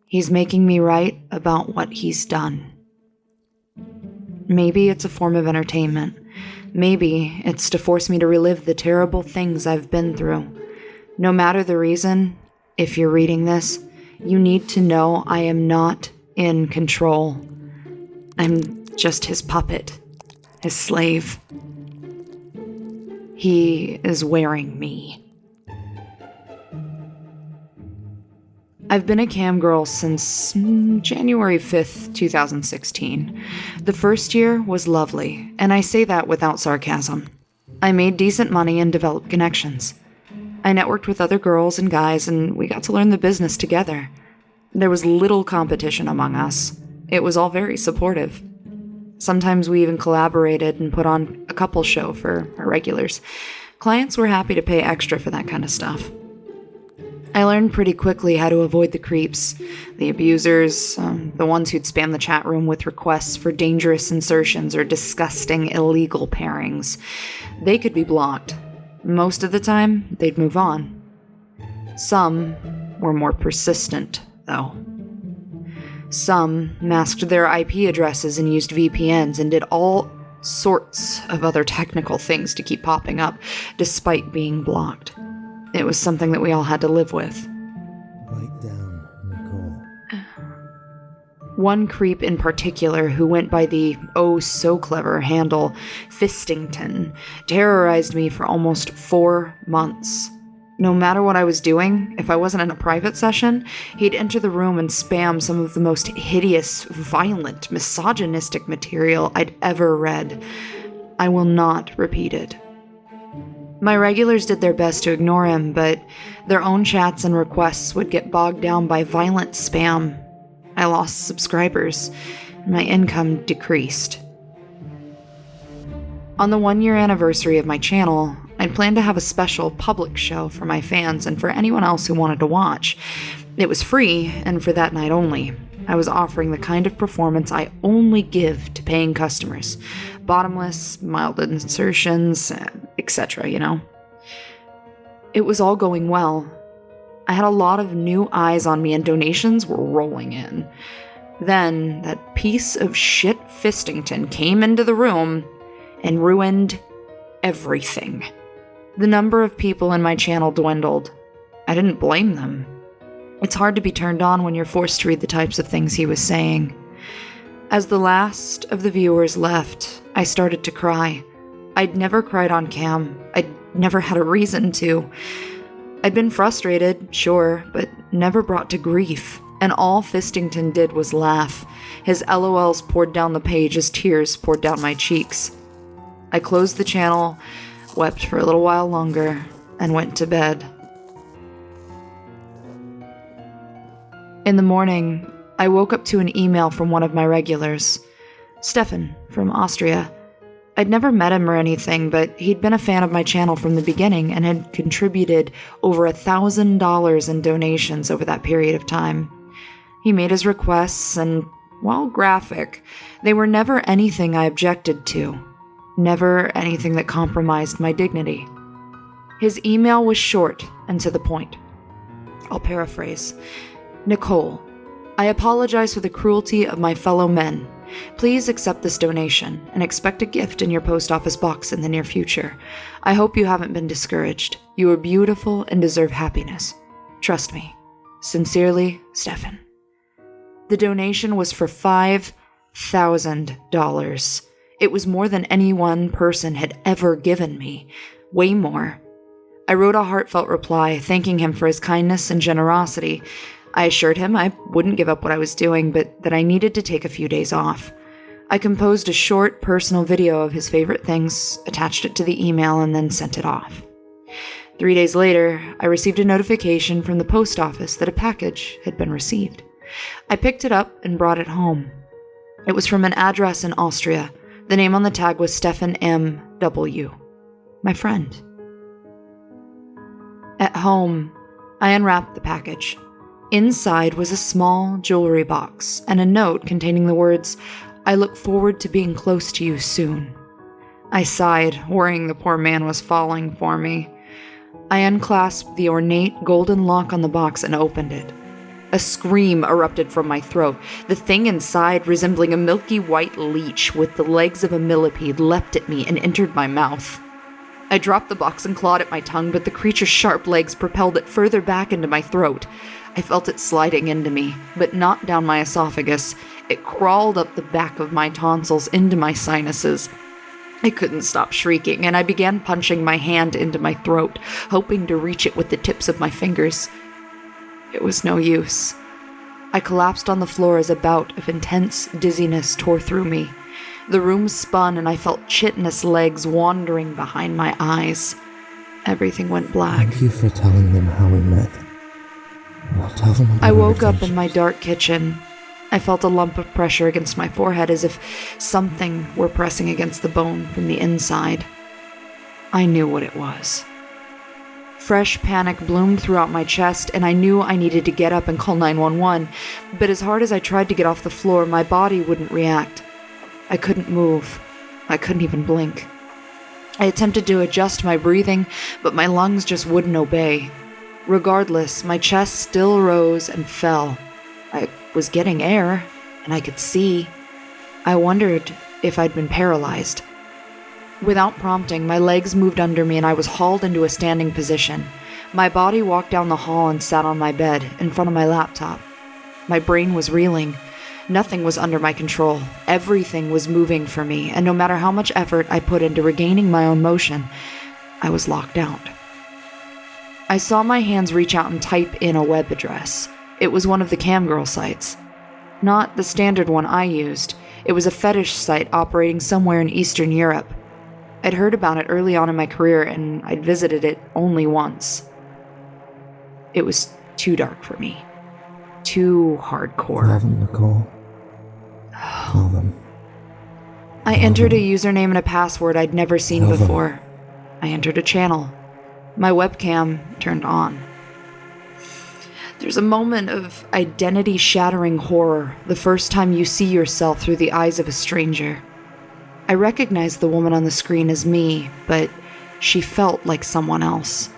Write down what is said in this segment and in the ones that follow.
He's making me write about what he's done. Maybe it's a form of entertainment. Maybe it's to force me to relive the terrible things I've been through. No matter the reason, if you're reading this, you need to know I am not in control. I'm just his puppet, his slave. He is wearing me. I've been a cam girl since January 5th, 2016. The first year was lovely, and I say that without sarcasm. I made decent money and developed connections. I networked with other girls and guys, and we got to learn the business together. There was little competition among us. It was all very supportive. Sometimes we even collaborated and put on a couple show for our regulars. Clients were happy to pay extra for that kind of stuff. I learned pretty quickly how to avoid the creeps, the abusers, the ones who'd spam the chat room with requests for dangerous insertions or disgusting illegal pairings. They could be blocked. Most of the time, they'd move on. Some were more persistent, though. Some masked their IP addresses and used VPNs and did all sorts of other technical things to keep popping up, despite being blocked. It was something that we all had to live with. Write down, Nicole. One creep in particular, who went by the oh-so-clever handle Fistington, terrorized me for almost 4 months. No matter what I was doing, if I wasn't in a private session, he'd enter the room and spam some of the most hideous, violent, misogynistic material I'd ever read. I will not repeat it. My regulars did their best to ignore him, but their own chats and requests would get bogged down by violent spam. I lost subscribers, and my income decreased. On the 1-year anniversary of my channel, I'd planned to have a special public show for my fans and for anyone else who wanted to watch. It was free, and for that night only. I was offering the kind of performance I only give to paying customers. Bottomless, mild insertions, etc., you know? It was all going well. I had a lot of new eyes on me and donations were rolling in. Then, that piece of shit Fistington came into the room and ruined everything. The number of people in my channel dwindled. I didn't blame them. It's hard to be turned on when you're forced to read the types of things he was saying. As the last of the viewers left, I started to cry. I'd never cried on cam. I'd never had a reason to. I'd been frustrated, sure, but never brought to grief. And all Fistington did was laugh. His LOLs poured down the page as tears poured down my cheeks. I closed the channel, wept for a little while longer, and went to bed. In the morning, I woke up to an email from one of my regulars, Stefan from Austria. I'd never met him or anything, but he'd been a fan of my channel from the beginning and had contributed over $1,000 in donations over that period of time. He made his requests, and while graphic, they were never anything I objected to, never anything that compromised my dignity. His email was short and to the point. I'll paraphrase. Nicole, I apologize for the cruelty of my fellow men. Please accept this donation and expect a gift in your post office box in the near future. I hope you haven't been discouraged. You are beautiful and deserve happiness. Trust me. Sincerely, Stefan. The donation was for $5,000. It was more than any one person had ever given me. Way more. I wrote a heartfelt reply thanking him for his kindness and generosity. I assured him I wouldn't give up what I was doing, but that I needed to take a few days off. I composed a short, personal video of his favorite things, attached it to the email, and then sent it off. 3 days later, I received a notification from the post office that a package had been received. I picked it up and brought it home. It was from an address in Austria. The name on the tag was Stefan M.W., my friend. At home, I unwrapped the package. Inside was a small jewelry box and a note containing the words, "I look forward to being close to you soon." I sighed, worrying the poor man was falling for me. I unclasped the ornate golden lock on the box and opened it. A scream erupted from my throat. The thing inside, resembling a milky white leech with the legs of a millipede, leapt at me and entered my mouth. I dropped the box and clawed at my tongue, but the creature's sharp legs propelled it further back into my throat. I felt it sliding into me, but not down my esophagus. It crawled up the back of my tonsils into my sinuses. I couldn't stop shrieking, and I began punching my hand into my throat, hoping to reach it with the tips of my fingers. It was no use. I collapsed on the floor as a bout of intense dizziness tore through me. The room spun, and I felt chitinous legs wandering behind my eyes. Everything went black. Thank you for telling them how we met. I'll tell them about I woke up in my dark kitchen. I felt a lump of pressure against my forehead as if something were pressing against the bone from the inside. I knew what it was. Fresh panic bloomed throughout my chest, and I knew I needed to get up and call 911, but as hard as I tried to get off the floor, my body wouldn't react. I couldn't move. I couldn't even blink. I attempted to adjust my breathing, but my lungs just wouldn't obey. Regardless, my chest still rose and fell. I was getting air, and I could see. I wondered if I'd been paralyzed. Without prompting, my legs moved under me and I was hauled into a standing position. My body walked down the hall and sat on my bed, in front of my laptop. My brain was reeling. Nothing was under my control. Everything was moving for me, and no matter how much effort I put into regaining my own motion, I was locked out. I saw my hands reach out and type in a web address. It was one of the Camgirl sites. Not the standard one I used. It was a fetish site operating somewhere in Eastern Europe. I'd heard about it early on in my career, and I'd visited it only once. It was too dark for me. Too hardcore. Tell them, Nicole. Tell them. I entered a username and a password I'd never seen before. I entered a channel. My webcam turned on. There's a moment of identity-shattering horror the first time you see yourself through the eyes of a stranger. I recognized the woman on the screen as me, but she felt like someone else.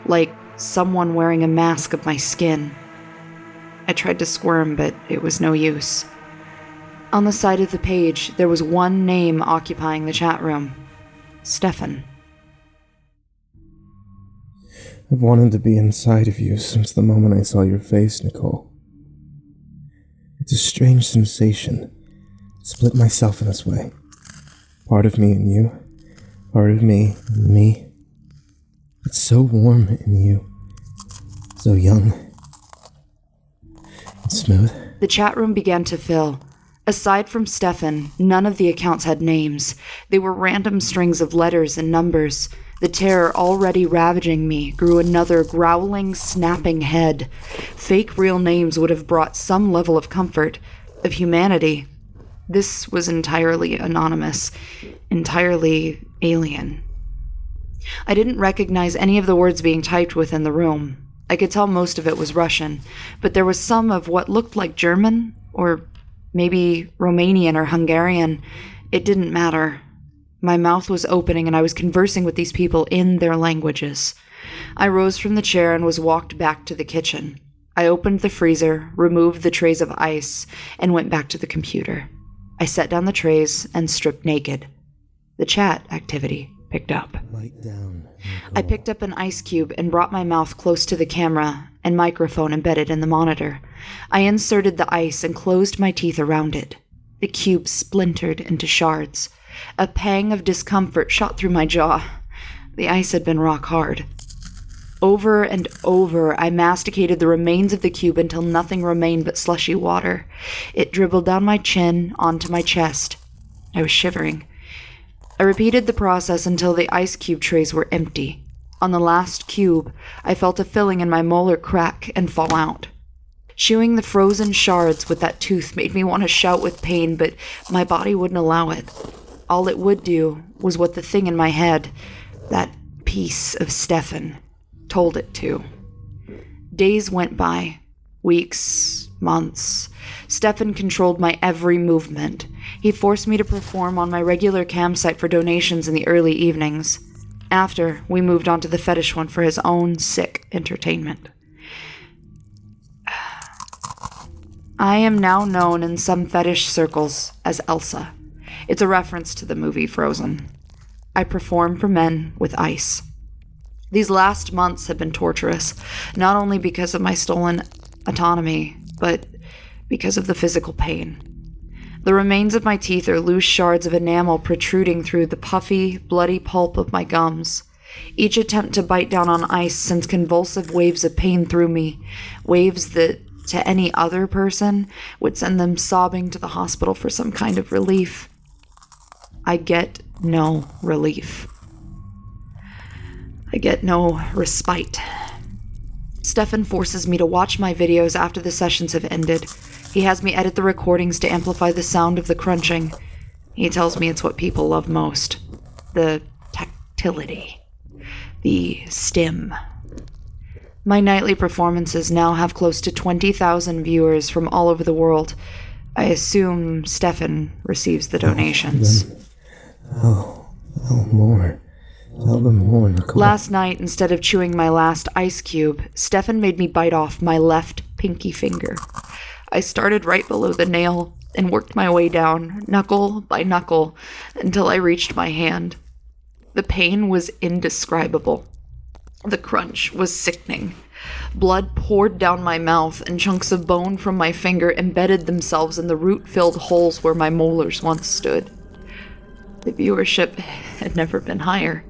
Like someone wearing a mask of my skin. I tried to squirm, but it was no use. On the side of the page, there was one name occupying the chat room. Stefan. I've wanted to be inside of you since the moment I saw your face, Nicole. It's a strange sensation. Split myself in this way. Part of me and you. Part of me and me. It's so warm in you. So young. And smooth. The chat room began to fill. Aside from Stefan, none of the accounts had names. They were random strings of letters and numbers. The terror already ravaging me grew another growling, snapping head. Fake real names would have brought some level of comfort, of humanity. This was entirely anonymous, entirely alien. I didn't recognize any of the words being typed within the room. I could tell most of it was Russian, but there was some of what looked like German, or maybe Romanian or Hungarian. It didn't matter. My mouth was opening and I was conversing with these people in their languages. I rose from the chair and was walked back to the kitchen. I opened the freezer, removed the trays of ice, and went back to the computer. I set down the trays and stripped naked. The chat activity picked up. Light down, Nicole. I picked up an ice cube and brought my mouth close to the camera and microphone embedded in the monitor. I inserted the ice and closed my teeth around it. The cube splintered into shards. A pang of discomfort shot through my jaw. The ice had been rock hard. Over and over, I masticated the remains of the cube until nothing remained but slushy water. It dribbled down my chin onto my chest. I was shivering. I repeated the process until the ice cube trays were empty. On the last cube, I felt a filling in my molar crack and fall out. Chewing the frozen shards with that tooth made me want to shout with pain, but my body wouldn't allow it. All it would do was what the thing in my head, that piece of Stefan, told it to. Days went by. Weeks, months. Stefan controlled my every movement. He forced me to perform on my regular campsite for donations in the early evenings. After, we moved on to the fetish one for his own sick entertainment. I am now known in some fetish circles as Elsa. It's a reference to the movie Frozen. I perform for men with ice. These last months have been torturous, not only because of my stolen autonomy, but because of the physical pain. The remains of my teeth are loose shards of enamel protruding through the puffy, bloody pulp of my gums. Each attempt to bite down on ice sends convulsive waves of pain through me, waves that, to any other person, would send them sobbing to the hospital for some kind of relief. I get no relief. I get no respite. Stefan forces me to watch my videos after the sessions have ended. He has me edit the recordings to amplify the sound of the crunching. He tells me it's what people love most. The tactility. The stim. My nightly performances now have close to 20,000 viewers from all over the world. I assume Stefan receives the donations. More. Tell them more, Nicole. Last night, instead of chewing my last ice cube, Stefan made me bite off my left pinky finger. I started right below the nail and worked my way down, knuckle by knuckle, until I reached my hand. The pain was indescribable. The crunch was sickening. Blood poured down my mouth, and chunks of bone from my finger embedded themselves in the root-filled holes where my molars once stood. The viewership had never been higher.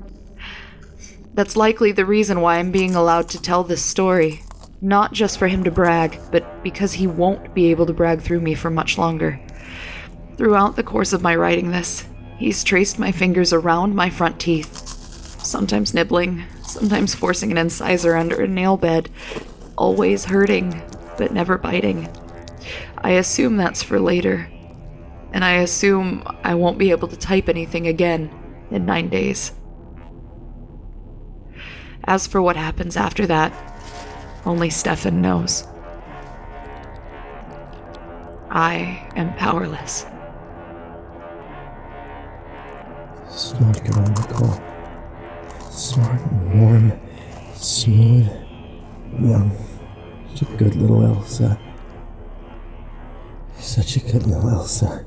That's likely the reason why I'm being allowed to tell this story. Not just for him to brag, but because he won't be able to brag through me for much longer. Throughout the course of my writing this, he's traced my fingers around my front teeth, sometimes nibbling, sometimes forcing an incisor under a nail bed, always hurting, but never biting. I assume that's for later, and I assume I won't be able to type anything again in 9 days. As for what happens after that, only Stefan knows. I am powerless. Smart girl, Nicole. Smart and warm, smooth, young. Such a good little Elsa. Such a good little Elsa.